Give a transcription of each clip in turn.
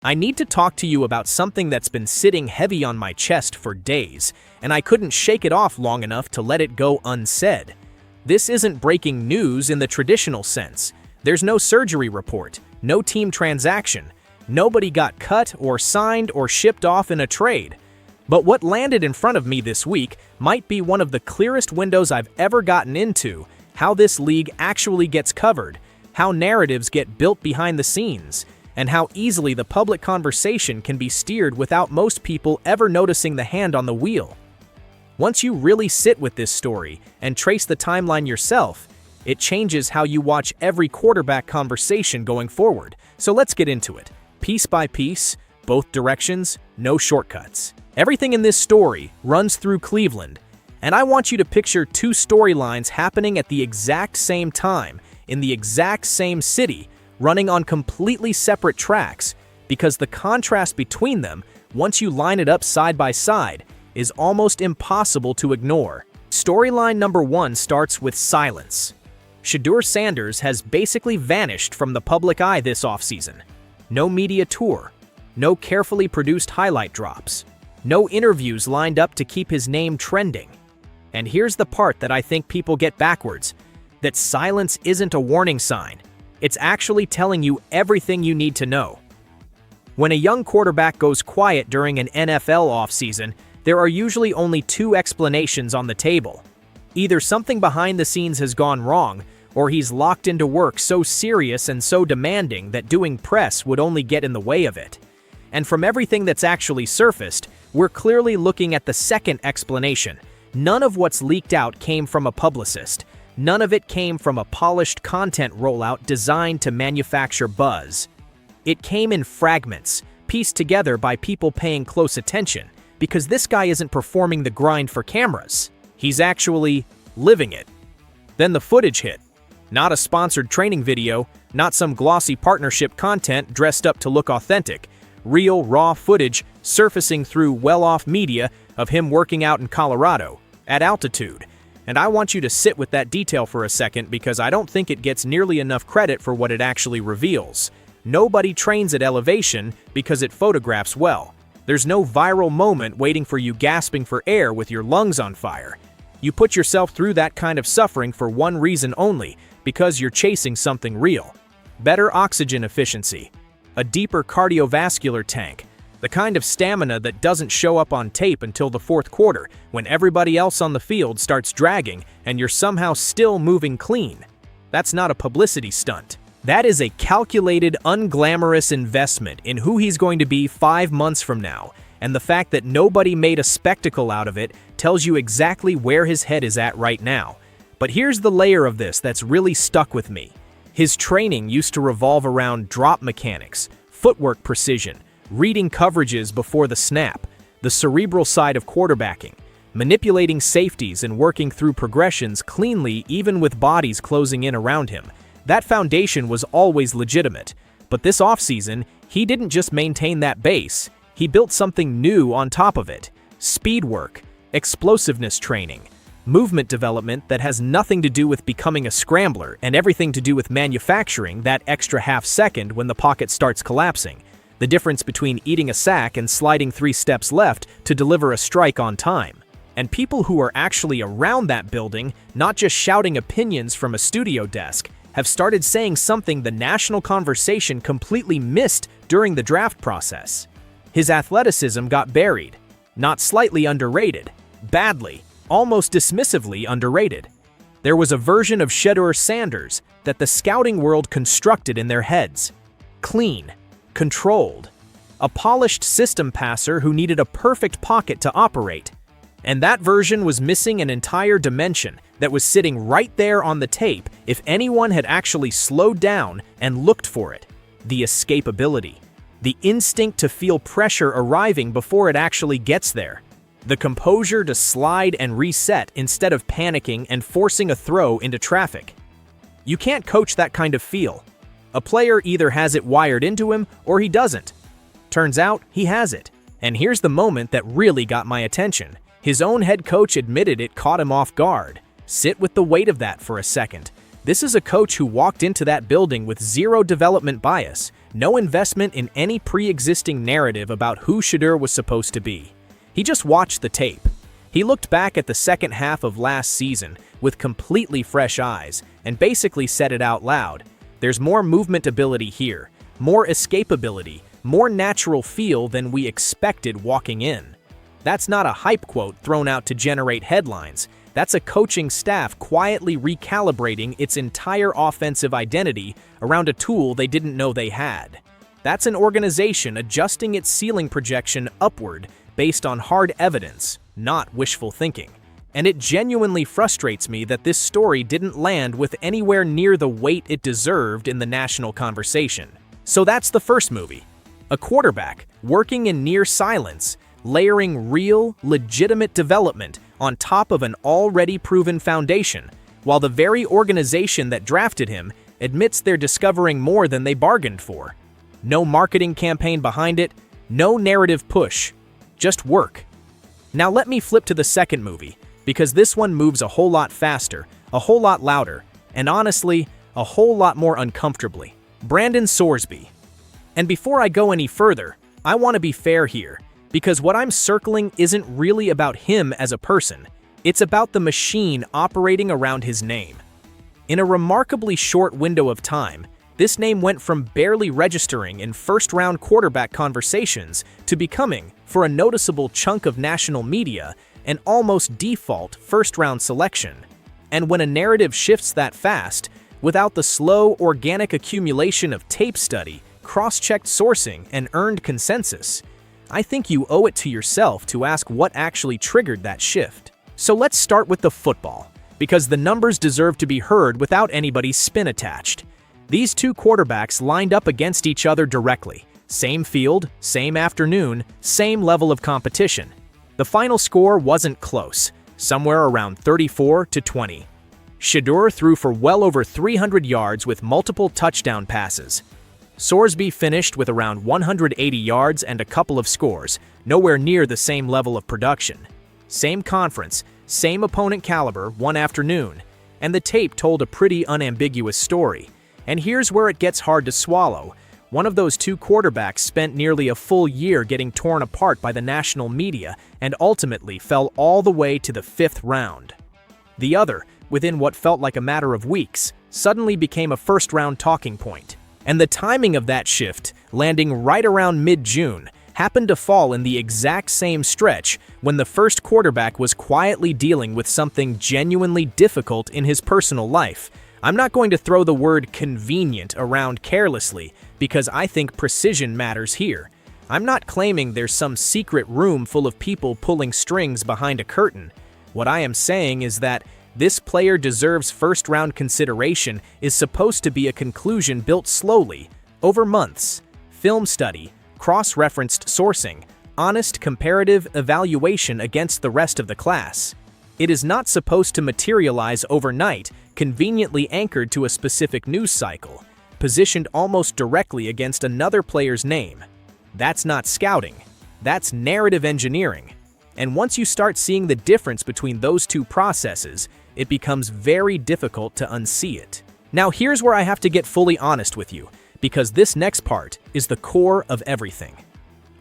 I need to talk to you about something that's been sitting heavy on my chest for days, and I couldn't shake it off long enough to let it go unsaid. This isn't breaking news in the traditional sense. There's no surgery report, no team transaction. Nobody got cut or signed or shipped off in a trade. But what landed in front of me this week might be one of the clearest windows I've ever gotten into how this league actually gets covered, how narratives get built behind the scenes, and how easily the public conversation can be steered without most people ever noticing the hand on the wheel. Once you really sit with this story and trace the timeline yourself, it changes how you watch every quarterback conversation going forward. So let's get into it. Piece by piece, both directions, no shortcuts. Everything in this story runs through Cleveland, and I want you to picture two storylines happening at the exact same time, in the exact same city, running on completely separate tracks, because the contrast between them, once you line it up side by side, is almost impossible to ignore. Storyline number one starts with silence. Shedeur Sanders has basically vanished from the public eye this offseason. No media tour, no carefully produced highlight drops, no interviews lined up to keep his name trending. And here's the part that I think people get backwards, that silence isn't a warning sign. It's actually telling you everything you need to know. When a young quarterback goes quiet during an NFL offseason, there are usually only two explanations on the table. Either something behind the scenes has gone wrong, or he's locked into work so serious and so demanding that doing press would only get in the way of it. And from everything that's actually surfaced, we're clearly looking at the second explanation. None of what's leaked out came from a publicist. None of it came from a polished content rollout designed to manufacture buzz. It came in fragments, pieced together by people paying close attention, because this guy isn't performing the grind for cameras. He's actually living it. Then the footage hit. Not a sponsored training video, not some glossy partnership content dressed up to look authentic. Real, raw footage surfacing through well-off media of him working out in Colorado, at altitude. And I want you to sit with that detail for a second because I don't think it gets nearly enough credit for what it actually reveals. Nobody trains at elevation because it photographs well. There's no viral moment waiting for you gasping for air with your lungs on fire. You put yourself through that kind of suffering for one reason only, because you're chasing something real. Better oxygen efficiency, a deeper cardiovascular tank, the kind of stamina that doesn't show up on tape until the fourth quarter, when everybody else on the field starts dragging and you're somehow still moving clean. That's not a publicity stunt. That is a calculated, unglamorous investment in who he's going to be 5 months from now, and the fact that nobody made a spectacle out of it tells you exactly where his head is at right now. But here's the layer of this that's really stuck with me. His training used to revolve around drop mechanics, footwork precision, reading coverages before the snap, the cerebral side of quarterbacking, manipulating safeties and working through progressions cleanly even with bodies closing in around him. That foundation was always legitimate, but this offseason, he didn't just maintain that base, he built something new on top of it. Speed work, explosiveness training, movement development that has nothing to do with becoming a scrambler and everything to do with manufacturing that extra half second when the pocket starts collapsing. The difference between eating a sack and sliding 3 steps left to deliver a strike on time. And people who are actually around that building, not just shouting opinions from a studio desk, have started saying something the national conversation completely missed during the draft process. His athleticism got buried, not slightly underrated, badly, almost dismissively underrated. There was a version of Shedeur Sanders that the scouting world constructed in their heads. Clean, controlled, a polished system passer who needed a perfect pocket to operate. And that version was missing an entire dimension that was sitting right there on the tape if anyone had actually slowed down and looked for it. The escapability. The instinct to feel pressure arriving before it actually gets there. The composure to slide and reset instead of panicking and forcing a throw into traffic. You can't coach that kind of feel. A player either has it wired into him or he doesn't. Turns out he has it. And here's the moment that really got my attention. His own head coach admitted it caught him off guard. Sit with the weight of that for a second. This is a coach who walked into that building with zero development bias, no investment in any pre-existing narrative about who Shedeur was supposed to be. He just watched the tape. He looked back at the second half of last season with completely fresh eyes and basically said it out loud. There's more movement ability here, more escapability, more natural feel than we expected walking in. That's not a hype quote thrown out to generate headlines. That's a coaching staff quietly recalibrating its entire offensive identity around a tool they didn't know they had. That's an organization adjusting its ceiling projection upward based on hard evidence, not wishful thinking. And it genuinely frustrates me that this story didn't land with anywhere near the weight it deserved in the national conversation. So that's the first movie. A quarterback working in near silence, layering real, legitimate development on top of an already proven foundation, while the very organization that drafted him admits they're discovering more than they bargained for. No marketing campaign behind it, no narrative push, just work. Now let me flip to the second movie, because this one moves a whole lot faster, a whole lot louder, and honestly, a whole lot more uncomfortably. Brandon Sorsby. And before I go any further, I want to be fair here, because what I'm circling isn't really about him as a person, it's about the machine operating around his name. In a remarkably short window of time, this name went from barely registering in first-round quarterback conversations to becoming, for a noticeable chunk of national media, an almost default first-round selection. And when a narrative shifts that fast, without the slow, organic accumulation of tape study, cross-checked sourcing, and earned consensus, I think you owe it to yourself to ask what actually triggered that shift. So let's start with the football, because the numbers deserve to be heard without anybody's spin attached. These two quarterbacks lined up against each other directly. Same field, same afternoon, same level of competition. The final score wasn't close, somewhere around 34-20. Shedeur threw for well over 300 yards with multiple touchdown passes. Sorsby finished with around 180 yards and a couple of scores, nowhere near the same level of production. Same conference, same opponent caliber, one afternoon, and the tape told a pretty unambiguous story. And here's where it gets hard to swallow. One of those two quarterbacks spent nearly a full year getting torn apart by the national media and ultimately fell all the way to the 5th round. The other, within what felt like a matter of weeks, suddenly became a first-round talking point. And the timing of that shift, landing right around mid-June, happened to fall in the exact same stretch when the first quarterback was quietly dealing with something genuinely difficult in his personal life. I'm not going to throw the word convenient around carelessly because I think precision matters here. I'm not claiming there's some secret room full of people pulling strings behind a curtain. What I am saying is that this player deserves first-round consideration is supposed to be a conclusion built slowly, over months. Film study, cross-referenced sourcing, honest comparative evaluation against the rest of the class. It is not supposed to materialize overnight, conveniently anchored to a specific news cycle, positioned almost directly against another player's name. That's not scouting. That's narrative engineering. And once you start seeing the difference between those two processes, it becomes very difficult to unsee it. Now here's where I have to get fully honest with you, because this next part is the core of everything.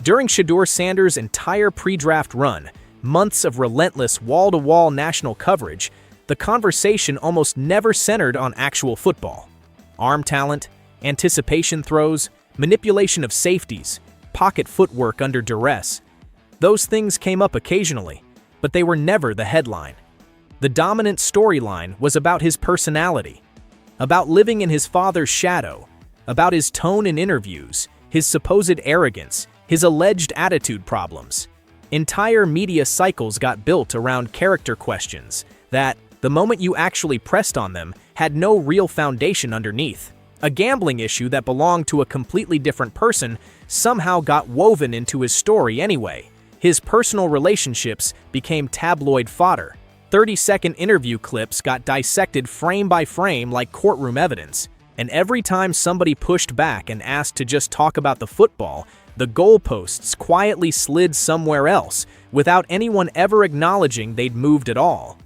During Shedeur Sanders' entire pre-draft run, months of relentless wall-to-wall national coverage, the conversation almost never centered on actual football. Arm talent, anticipation throws, manipulation of safeties, pocket footwork under duress. Those things came up occasionally, but they were never the headline. The dominant storyline was about his personality, about living in his father's shadow, about his tone in interviews, his supposed arrogance, his alleged attitude problems. Entire media cycles got built around character questions that, the moment you actually pressed on them, had no real foundation underneath. A gambling issue that belonged to a completely different person somehow got woven into his story anyway. His personal relationships became tabloid fodder. 30-second interview clips got dissected frame by frame like courtroom evidence. And every time somebody pushed back and asked to just talk about the football, the goalposts quietly slid somewhere else without anyone ever acknowledging they'd moved at all.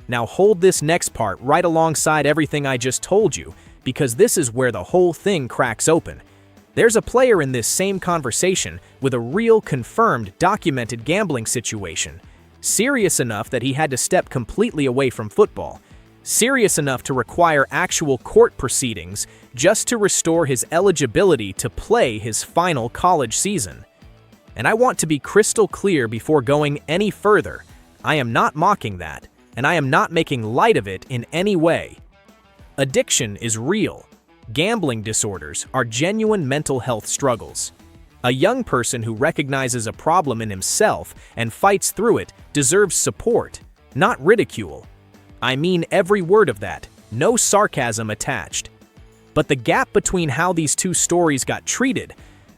Now hold this next part right alongside everything I just told you, because this is where the whole thing cracks open. There's a player in this same conversation with a real, confirmed, documented gambling situation. Serious enough that he had to step completely away from football. Serious enough to require actual court proceedings just to restore his eligibility to play his final college season. And I want to be crystal clear before going any further. I am not mocking that, and I am not making light of it in any way. Addiction is real. Gambling disorders are genuine mental health struggles. A young person who recognizes a problem in himself and fights through it deserves support, not ridicule. I mean every word of that, no sarcasm attached. But the gap between how these two stories got treated,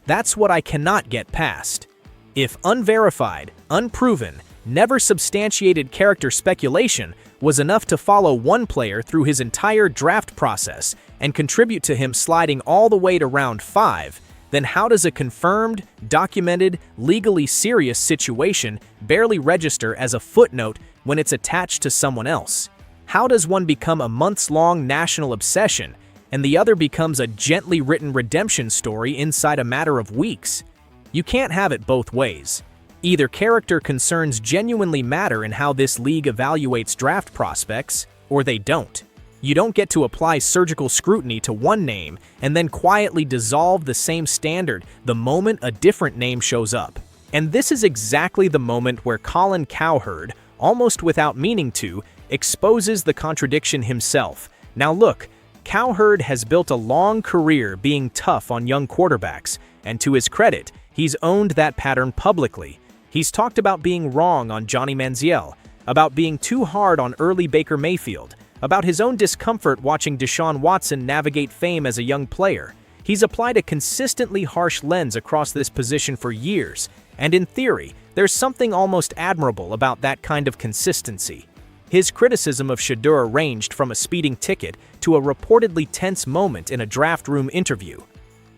that's what I cannot get past. If unverified, unproven, never substantiated character speculation was enough to follow one player through his entire draft process and contribute to him sliding all the way to round 5, then how does a confirmed, documented, legally serious situation barely register as a footnote when it's attached to someone else? How does one become a months-long national obsession and the other becomes a gently written redemption story inside a matter of weeks? You can't have it both ways. Either character concerns genuinely matter in how this league evaluates draft prospects, or they don't. You don't get to apply surgical scrutiny to one name and then quietly dissolve the same standard the moment a different name shows up. And this is exactly the moment where Colin Cowherd, almost without meaning to, exposes the contradiction himself. Now look, Cowherd has built a long career being tough on young quarterbacks, and to his credit, he's owned that pattern publicly. He's talked about being wrong on Johnny Manziel, about being too hard on early Baker Mayfield, about his own discomfort watching Deshaun Watson navigate fame as a young player. He's applied a consistently harsh lens across this position for years, and in theory, there's something almost admirable about that kind of consistency. His criticism of Shedeur ranged from a speeding ticket to a reportedly tense moment in a draft room interview.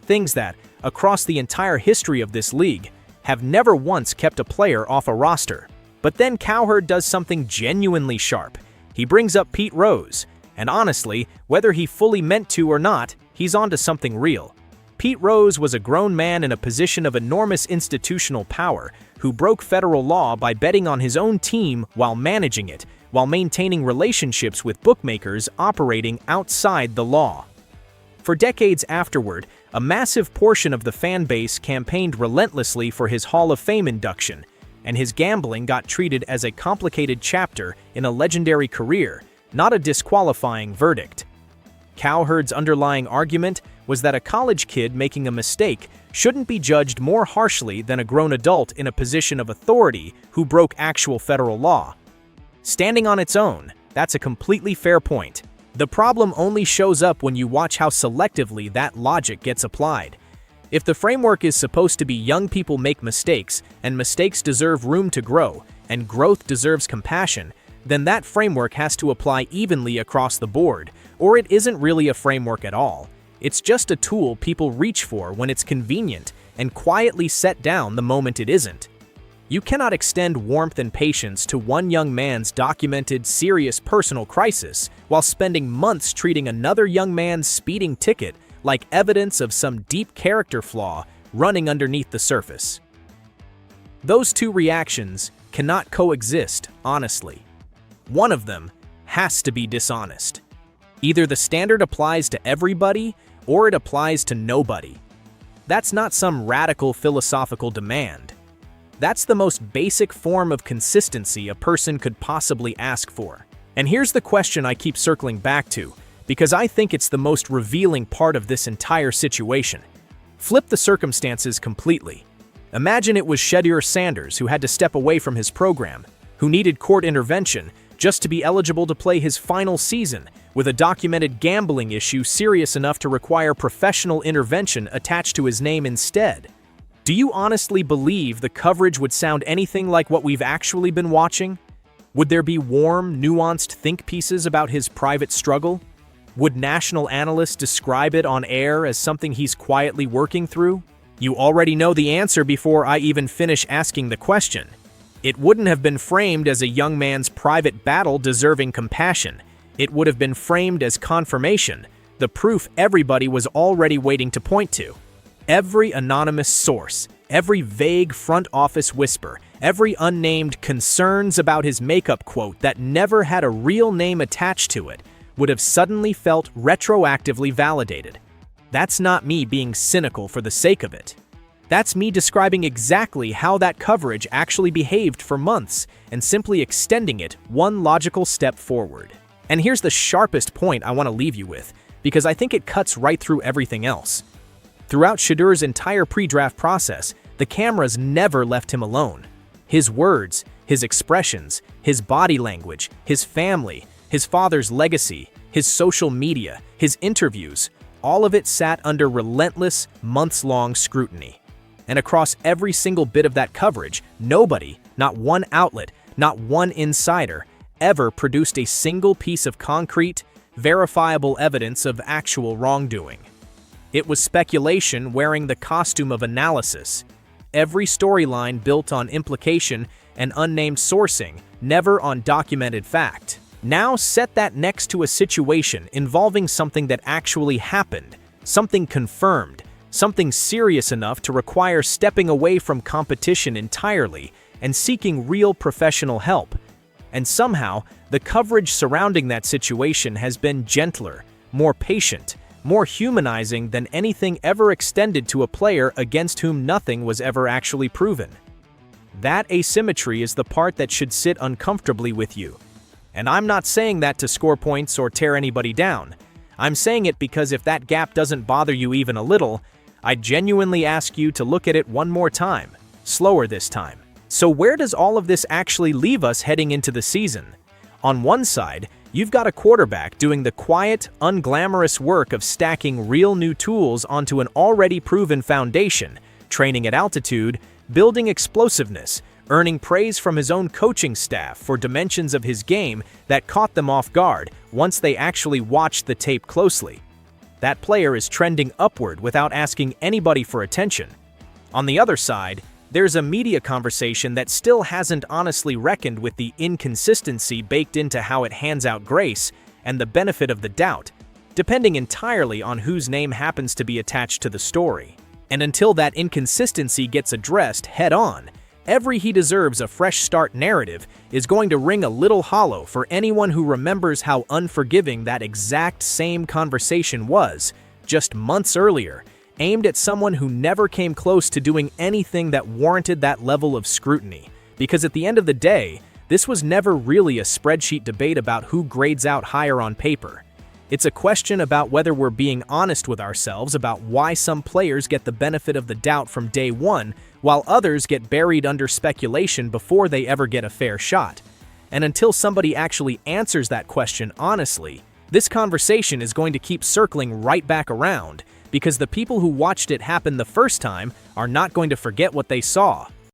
Things that, across the entire history of this league, have never once kept a player off a roster. But then Cowherd does something genuinely sharp. He brings up Pete Rose, and honestly, whether he fully meant to or not, he's onto something real. Pete Rose was a grown man in a position of enormous institutional power who broke federal law by betting on his own team while managing it, while maintaining relationships with bookmakers operating outside the law. For decades afterward, a massive portion of the fan base campaigned relentlessly for his Hall of Fame induction, and his gambling got treated as a complicated chapter in a legendary career, not a disqualifying verdict. Cowherd's underlying argument was that a college kid making a mistake shouldn't be judged more harshly than a grown adult in a position of authority who broke actual federal law. Standing on its own, that's a completely fair point. The problem only shows up when you watch how selectively that logic gets applied. If the framework is supposed to be young people make mistakes, and mistakes deserve room to grow, and growth deserves compassion, then that framework has to apply evenly across the board, or it isn't really a framework at all. It's just a tool people reach for when it's convenient, and quietly set down the moment it isn't. You cannot extend warmth and patience to one young man's documented, serious personal crisis while spending months treating another young man's speeding ticket like evidence of some deep character flaw running underneath the surface. Those two reactions cannot coexist, honestly. One of them has to be dishonest. Either the standard applies to everybody, or it applies to nobody. That's not some radical philosophical demand. That's the most basic form of consistency a person could possibly ask for. And here's the question I keep circling back to, because I think it's the most revealing part of this entire situation. Flip the circumstances completely. Imagine it was Shedeur Sanders who had to step away from his program, who needed court intervention just to be eligible to play his final season, with a documented gambling issue serious enough to require professional intervention attached to his name instead. Do you honestly believe the coverage would sound anything like what we've actually been watching? Would there be warm, nuanced think pieces about his private struggle? Would national analysts describe it on air as something he's quietly working through? You already know the answer before I even finish asking the question. It wouldn't have been framed as a young man's private battle deserving compassion. It would have been framed as confirmation, the proof everybody was already waiting to point to. Every anonymous source, every vague front office whisper, every unnamed concerns about his makeup quote that never had a real name attached to it would have suddenly felt retroactively validated. That's not me being cynical for the sake of it. That's me describing exactly how that coverage actually behaved for months and simply extending it one logical step forward. And here's the sharpest point I want to leave you with, because I think it cuts right through everything else. Throughout Shedeur's entire pre-draft process, the cameras never left him alone. His words, his expressions, his body language, his family, his father's legacy, his social media, his interviews, all of it sat under relentless, months-long scrutiny. And across every single bit of that coverage, nobody, not one outlet, not one insider, ever produced a single piece of concrete, verifiable evidence of actual wrongdoing. It was speculation wearing the costume of analysis. Every storyline built on implication and unnamed sourcing, never on documented fact. Now set that next to a situation involving something that actually happened, something confirmed, something serious enough to require stepping away from competition entirely and seeking real professional help. And somehow, the coverage surrounding that situation has been gentler, more patient, more humanizing than anything ever extended to a player against whom nothing was ever actually proven. That asymmetry is the part that should sit uncomfortably with you. And I'm not saying that to score points or tear anybody down. I'm saying it because if that gap doesn't bother you even a little, I genuinely ask you to look at it one more time, slower this time. So where does all of this actually leave us heading into the season? On one side, you've got a quarterback doing the quiet, unglamorous work of stacking real new tools onto an already proven foundation, training at altitude, building explosiveness, earning praise from his own coaching staff for dimensions of his game that caught them off guard once they actually watched the tape closely. That player is trending upward without asking anybody for attention. On the other side, there's a media conversation that still hasn't honestly reckoned with the inconsistency baked into how it hands out grace and the benefit of the doubt, depending entirely on whose name happens to be attached to the story. And until that inconsistency gets addressed head-on, every "he deserves a fresh start" narrative is going to ring a little hollow for anyone who remembers how unforgiving that exact same conversation was, just months earlier, aimed at someone who never came close to doing anything that warranted that level of scrutiny. Because at the end of the day, this was never really a spreadsheet debate about who grades out higher on paper. It's a question about whether we're being honest with ourselves about why some players get the benefit of the doubt from day one, while others get buried under speculation before they ever get a fair shot. And until somebody actually answers that question honestly, this conversation is going to keep circling right back around, because the people who watched it happen the first time are not going to forget what they saw.